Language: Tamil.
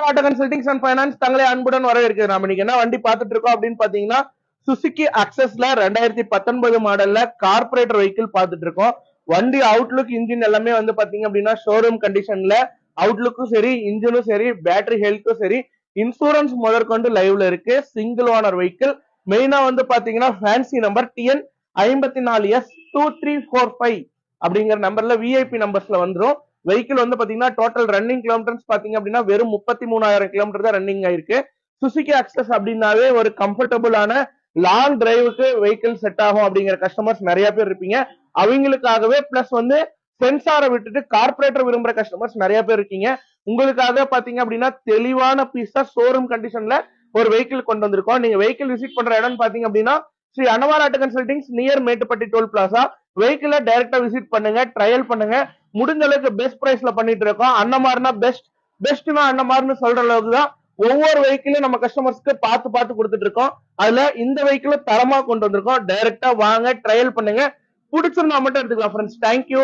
ஆட்டோ கன்சல்டிங்ஸ் அண்ட் ஃபைனான்ஸ் தங்களை அன்புடன் வரவேற்கிறது. நாம இன்னைக்கு என்ன வண்டி பார்த்துட்டு இருக்கோம் அப்படின்னு பாத்தீங்கன்னா சுசுகி அக்சஸ்ல 2019 மாடல்ல கார்பரேட்டர் வெஹிக்கிள் பார்த்துட்டு இருக்கோம். வண்டி அவுட்லுக் இன்ஜின் எல்லாமே வந்து பாத்தீங்க அப்படின்னா ஷோரூம் கண்டிஷன்ல அவுட்லுக்கும் சரி இன்ஜினும் சரி பேட்டரி ஹெல்த்தும் சரி இன்சூரன்ஸ் முதற்கொண்டு லைவ்ல இருக்கு. Single owner vehicle. மெயினா வந்து பாத்தீங்கன்னா ஃபேன்சி நம்பர் TN 54S2345 அப்படிங்கிற நம்பர்ல விஐபி நம்பர்ஸ்ல வந்துடும். வெஹிக்கிள் வந்து பாத்தீங்கன்னா டோட்டல் ரன்னிங் கிலோமீட்டர்ஸ் பாத்தீங்க அப்படின்னா வெறும் 33,000 கிலோமீட்டர் தான் ரன்னிங் ஆயிருக்கு. சுசுகி அக்சஸ் அப்படின்னாவே ஒரு கம்ஃபர்டபுளான லாங் டிரைவுக்கு வெஹிக்கிள் செட் ஆகும் அப்படிங்கிற கஸ்டமர்ஸ் நிறைய பேர் இருப்பீங்க. அவங்களுக்காகவே பிளஸ் வந்து சென்சாரை விட்டுட்டு கார்பரேட்டர் விரும்புற கஸ்டமர்ஸ் நிறைய பேர் இருக்கீங்க. உங்களுக்காக பாத்தீங்க அப்படின்னா தெளிவான பீஸா ஷோரூம் கண்டிஷன்ல ஒரு வெஹிக்கிள் கொண்டு வந்திருக்கோம். நீங்க வெஹிக்கிள் விசிட் பண்ற இடம் பாத்தீங்க அப்படின்னா Shri Annamar auto consultings near Mettupatti toll plaza. வெஹிக்கிளை டைரக்டா விசிட் பண்ணுங்க, ட்ரையல் பண்ணுங்க. முடிஞ்ச அளவுக்கு பெஸ்ட் பிரைஸ்ல பண்ணிட்டு இருக்கோம். அன்னமார்னா பெஸ்ட்னா அன்னமார்னு சொல்ற அளவுக்கு தான் ஒவ்வொரு வெஹிக்கிளும் நம்ம கஸ்டமர்ஸ்க்கு பார்த்து பார்த்து கொடுத்துட்டு இருக்கோம். அதுல இந்த வெஹிக்கிளும் தரமா கொண்டு வந்திருக்கோம். டைரக்டா வாங்க, ட்ரையல் பண்ணுங்க. பிடிச்சிருந்தா மட்டும் எடுத்துக்கலாம் ஃப்ரெண்ட்ஸ். தேங்க்யூ.